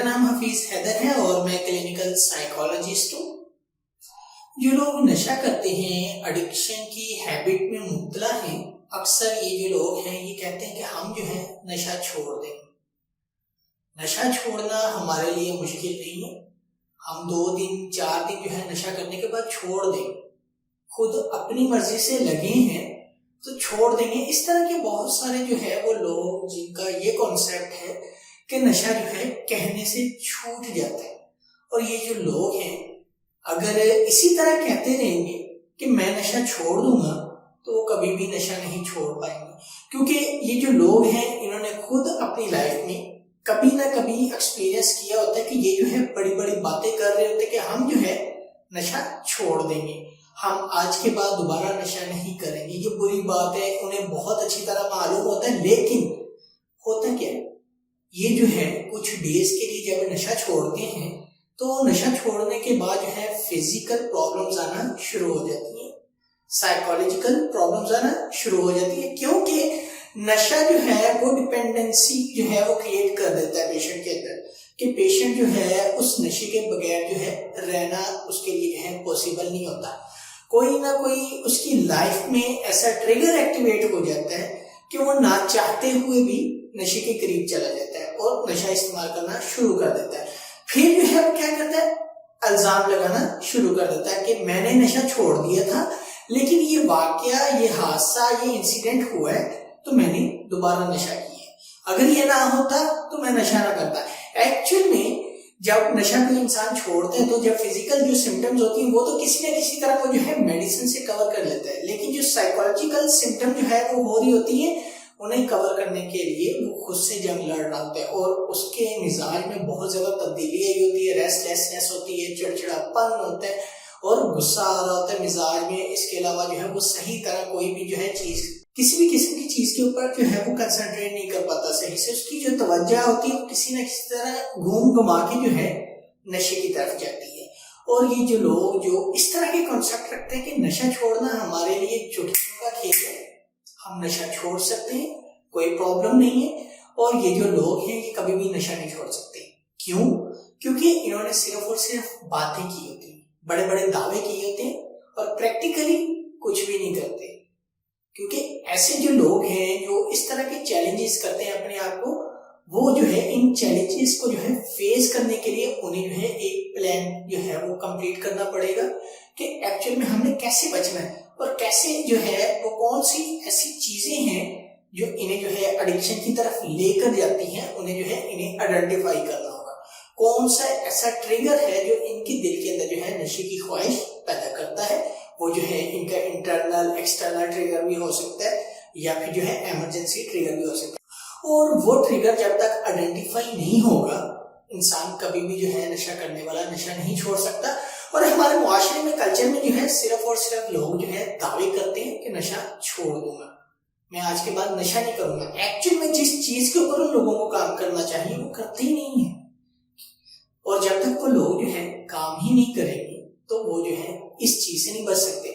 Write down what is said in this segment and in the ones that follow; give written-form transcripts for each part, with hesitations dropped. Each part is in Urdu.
میرا نام حفیظ حیدر ہے اور میں کلینکل سائیکالوجسٹ ہوں۔ جو لوگ نشہ کرتے ہیں، ایڈکشن کی ہیبٹ میں مبتلا ہیں، اکثر یہ جو لوگ ہیں یہ کہتے ہیں کہ ہم جو ہے نشہ چھوڑ دیں۔ نشہ چھوڑنا ہمارے لیے مشکل نہیں ہے، ہم 2 دن 4 دن جو ہے نشہ کرنے کے بعد چھوڑ دیں، خود اپنی مرضی سے لگے ہیں تو چھوڑ دیں گے۔ اس طرح کے بہت سارے جو ہے وہ لوگ جن کا یہ کانسیپٹ ہے کہ نشہ جو ہے کہنے سے چھوٹ جاتا ہے، اور یہ جو لوگ ہیں اگر اسی طرح کہتے رہیں گے کہ میں نشہ چھوڑ دوں گا تو وہ کبھی بھی نشہ نہیں چھوڑ پائیں گے، کیونکہ یہ جو لوگ ہیں انہوں نے خود اپنی لائف میں کبھی نہ کبھی ایکسپیرینس کیا ہوتا ہے کہ یہ جو ہے بڑی بڑی باتیں کر رہے ہوتے ہیں کہ ہم جو ہے نشہ چھوڑ دیں گے، ہم آج کے بعد دوبارہ نشہ نہیں کریں گے۔ یہ بری بات ہے، انہیں بہت اچھی طرح معلوم ہوتا ہے، لیکن ہوتا کیا ہے یہ جو ہے کچھ ڈیز کے لیے جب نشہ چھوڑتے ہیں تو نشہ چھوڑنے کے بعد جو ہے فزیکل پرابلمز آنا شروع ہو جاتی ہیں، سائیکالوجیکل پرابلمز آنا شروع ہو جاتی ہیں، کیونکہ نشہ جو ہے وہ ڈپینڈنسی جو ہے وہ کریٹ کر دیتا ہے پیشنٹ کے اندر، کہ پیشنٹ جو ہے اس نشے کے بغیر جو ہے رہنا اس کے لیے جو ہے پاسبل نہیں ہوتا۔ کوئی نہ کوئی اس کی لائف میں ایسا ٹریگر ایکٹیویٹ ہو جاتا ہے کہ وہ نہ چاہتے ہوئے بھی نشے کے قریب چلا جاتا ہے اور نشہ استعمال کرنا شروع کر دیتا ہے۔ پھر جو ہے وہ کیا کرتا ہے، الزام لگانا شروع کر دیتا ہے کہ میں نے نشہ چھوڑ دیا تھا، لیکن یہ واقعہ، یہ حادثہ، یہ انسیڈنٹ ہوا ہے تو میں نے دوبارہ نشہ کیا ہے، اگر یہ نہ ہوتا تو میں نشہ نہ کرتا۔ ایکچوئل میں جب نشہ کوئی انسان چھوڑتا ہے تو جب فزیکل جو سمٹمز ہوتی ہیں وہ تو کسی نہ کسی طرح وہ جو ہے میڈیسن سے کور کر لیتا ہے، لیکن جو سائیکولوجیکل سمٹم جو ہے وہ ہو رہی ہوتی ہیں انہیں کور کرنے کے لیے وہ خود سے جنگ لڑ رہا ہوتا ہے، اور اس کے مزاج میں بہت زیادہ تبدیلی آئی ہوتی ہے، ریسٹ لیسنس ہوتی ہے، چڑچڑاپن ہوتا ہے اور غصہ آ رہا ہوتا ہے مزاج میں۔ اس کے علاوہ جو ہے وہ صحیح طرح کوئی بھی جو ہے چیز، کسی بھی قسم کی چیز کے اوپر جو ہے وہ کنسنٹریٹ نہیں کر پاتا صحیح سے، اس کی جو توجہ ہوتی ہے وہ کسی نہ کسی طرح گھوم گھما کے جو ہے نشے کی طرف جاتی ہے۔ اور یہ جو لوگ جو اس طرح کے کانسیپٹ رکھتے ہیں کہ نشہ چھوڑنا ہمارے لیے چٹکیوں کا کھیل ہے، ہم نشہ چھوڑ سکتے ہیں، کوئی پرابلم نہیں ہے، اور یہ جو لوگ ہیں یہ کبھی بھی نشہ نہیں چھوڑ سکتے۔ کیوں؟ کیونکہ انہوں نے صرف اور صرف باتیں کی ہوتی ہیں، بڑے بڑے دعوے کیے ہوتے ہیں اور پریکٹیکلی کچھ بھی نہیں کرتے، کیونکہ ایسے جو لوگ ہیں جو اس طرح کے چیلنجز کرتے ہیں اپنے آپ کو، وہ جو ہے ان چیلنجز کو جو ہے فیس کرنے کے لیے انہیں جو ہے ایک پلان جو ہے وہ کمپلیٹ کرنا پڑے گا کہ ایکچوئل میں ہم نے کیسے بچنا ہے، اور کیسے جو ہے وہ کون سی ایسی چیزیں ہیں جو انہیں جو ہے ایڈکشن کی طرف لے کر جاتی ہیں، انہیں جو ہے انہیں آئیڈینٹیفائی کرنا ہوگا، کون سا ایسا ٹریگر ہے جو ان کی دل کے اندر جو ہے نشے کی خواہش پیدا کرتا ہے۔ وہ جو ہے ان کا انٹرنل ایکسٹرنل ٹریگر بھی ہو سکتا ہے یا پھر جو ہے ایمرجنسی ٹریگر بھی ہو سکتا ہے، اور وہ ٹریگر جب تک آئیڈینٹیفائی نہیں ہوگا انسان کبھی بھی جو ہے نشہ کرنے والا نشہ نہیں چھوڑ سکتا۔ اور ہمارے معاشرے میں، کلچر میں جو ہے صرف اور صرف لوگ جو ہے دعوے کرتے ہیں کہ نشہ چھوڑ دوں گا، میں آج کے بعد نشہ نہیں کروں گا، ایکچوئل میں جس چیز کے اوپر ان لوگوں کو کام کرنا چاہیے وہ کرتے ہی نہیں ہیں، اور جب تک وہ لوگ جو ہے کام ہی نہیں کریں گے تو وہ جو ہے اس چیز سے نہیں بچ سکتے،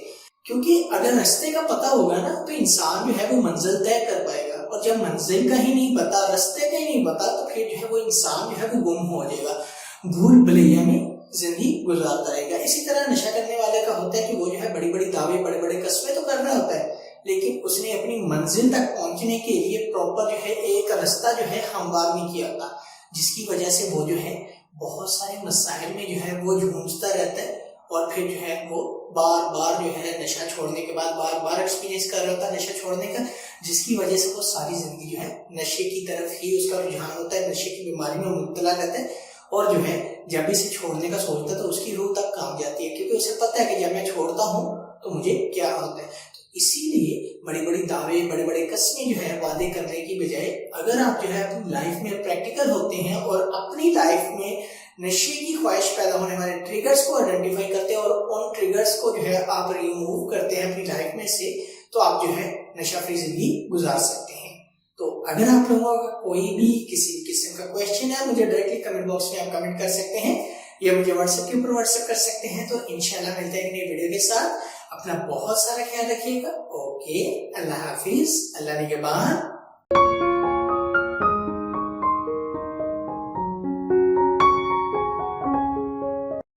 کیونکہ اگر رستے کا پتہ ہوگا نا تو انسان جو ہے وہ منزل طے کر پائے گا، اور جب منزل کا ہی نہیں پتا، رستے کا ہی نہیں پتا، تو پھر جو ہے وہ انسان جو ہے وہ گم ہو جائے گا، بھول بھلیا میں زندگی گزارتا رہے گا۔ اسی طرح نشہ کرنے والے کا ہوتا ہے کہ وہ جو ہے بڑی بڑی دعوے، بڑے بڑے قصبے تو کر رہا ہوتا ہے، لیکن اس نے اپنی منزل تک پہنچنے کے لیے پراپر جو ہے ایک راستہ جو ہے ہموار نہیں کیا ہوتا، جس کی وجہ سے وہ جو ہے بہت سارے مسائل میں جو ہے وہ جھونجتا رہتا ہے، اور پھر جو ہے وہ بار بار جو ہے نشہ چھوڑنے کے بعد بار بار ایکسپیرینس کر رہا ہوتا ہے نشہ چھوڑنے کا، جس کی وجہ سے وہ ساری زندگی جو ہے نشے کی طرف ہی اس کا رجحان ہوتا ہے، نشے کی بیماری میں مبتلا رہتا ہے، اور جو ہے جب اسے چھوڑنے کا سوچتا ہے تو اس کی روح تک کانپ جاتی ہے، کیونکہ اسے پتہ ہے کہ جب میں چھوڑتا ہوں تو مجھے کیا ہوتا ہے۔ اسی لیے بڑی بڑی دعوے، بڑے بڑے قسمیں جو ہے وعدے کرنے کی بجائے، اگر آپ جو ہے اپنی لائف میں پریکٹیکل ہوتے ہیں اور اپنی لائف میں نشے کی خواہش پیدا ہونے والے ٹریگرز کو آئیڈینٹیفائی کرتے ہیں اور ان ٹریگرز کو جو ہے آپ ریموو کرتے ہیں اپنی لائف میں سے، تو آپ جو ہے نشہ فری زندگی گزار سکتے ہیں۔ تو اگر آپ لوگوں کا کوئی بھی کسی قسم کا کویشچن ہے، مجھے ڈائریکٹلی کمنٹ باکس میں آپ کمنٹ کر سکتے ہیں، یا مجھے واٹس ایپ کے اوپر واٹس ایپ کر سکتے ہیں۔ تو انشاءاللہ ملتے ہیں ایک نئی ویڈیو کے ساتھ، اپنا بہت سارا خیال رکھیے گا۔ اوکے، اللہ حافظ، اللہ نگہبان۔